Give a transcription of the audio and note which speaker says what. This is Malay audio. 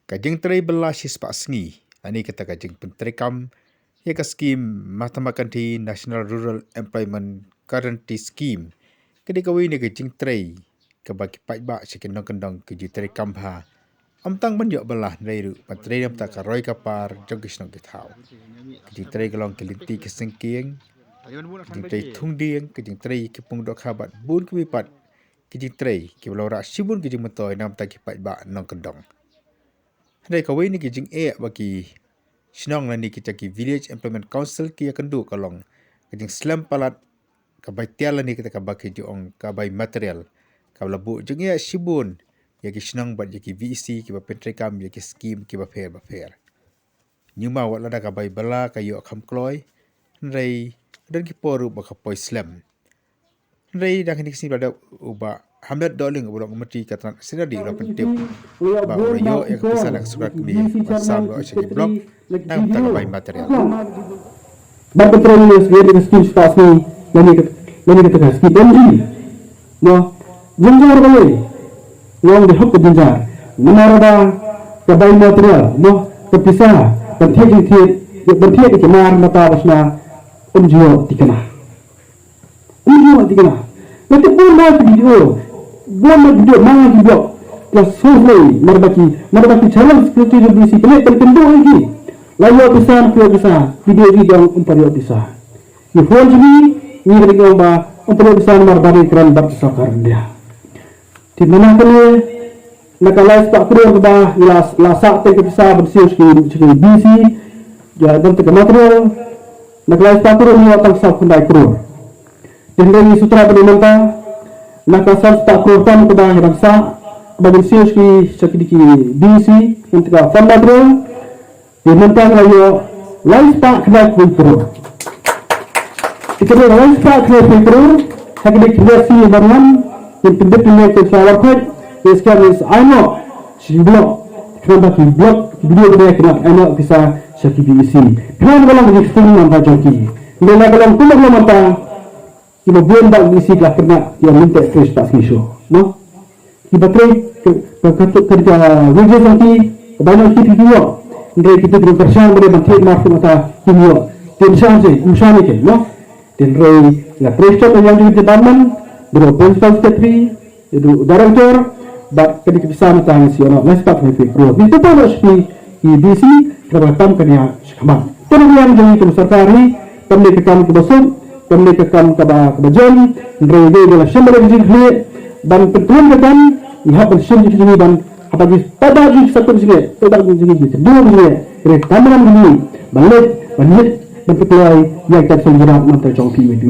Speaker 1: Kajing teri belah sispak sengi. Ani kata kajing penterikam ia ke skim matamakan di National Rural Employment Guarantee Scheme. Kadi kawi ni kajing teri kebagi pajbak sekendang-kendang keju terikam ha. Amtang banyak belah nairu panteri nam tak karoi kapar jong kisnong kitau. Kajing teri kelong kelinti kesengking. Kajing teri tungdiang kajing teri kipung dok habat bun kebipat. Kajing teri kibalau rak sibun kajing mentoy nam tak kipajbak nong kendong. Hadai kawai ni kijing bagi senang lah ni kita ki Village Employment Council ki akan du kalong kijing slam palat kabai tiala ni kita kabai kijong kabai material kabla bu jeng sibun ya ki senang bat ya ki VEC ki ba pentrekam ya ki scheme ki ba fair nyuma wat lada kabai bala kayu akam kloy nrei dan ki poru ba kapoi slam nrei dah ni kisini pada uba Hamdat doling bulok mati kata sina di lapan tip ba yo yang bisa nak surat kami pasal lo asyik blok nang tak baik material
Speaker 2: ba petrol ni segera di skill spas ni lani kata skill benji no jenjar balik long di hok jenjar menarada ke baik material no kepisah bertiak di kemar mata basna unjio tikana nanti pun dah video buat video mana video ya susah marbaki challenge seperti itu bisi pelik terkendu lagi lalu bisa video yang umpari bisa ni phone jadi ni dengan ba umpari bisa marbari keren bab sakar dia di mana kene nakalai tak perlu ba lasak te bisa bersih sekali bisi ya dan te material nakalai tak perlu ni atang sak kundai perlu dan sutra penimanta nakasal tak kurang kepada bangsa bagi siuski sakiti BC untuk fanda bro dimentang ayo live pak kena kultur itu live pak kena kultur hakiki kreasi baruan yang pendek ke salah kod sekarang is aino blog kena blog video dia kena aino bisa sakiti BC kena kalau di film nampak joki bila kalau tu nampak iba buan bag isi lah kena yang minta fresh pas kisho no iba try berkatuk kerja wujud nanti banyak kita video ndai kita berpercaya pada bantai marfu mata video tension je umshani ke no dan ray la presto yang juga department bro principal secretary itu director bak kedi bisa mata ngisi no lespak ni pro itu pun harus di BC kerajaan kena sekamang kemudian jadi itu sertari pendidikan kebosok pendidikan kebajan rede adalah syambal jihad dan pertuankan ihap bersyam jihad dan apabila pada jihad satu jihad pada jihad dua jihad rekaman ini balik dan pertuai yang tak senjata mata jauh di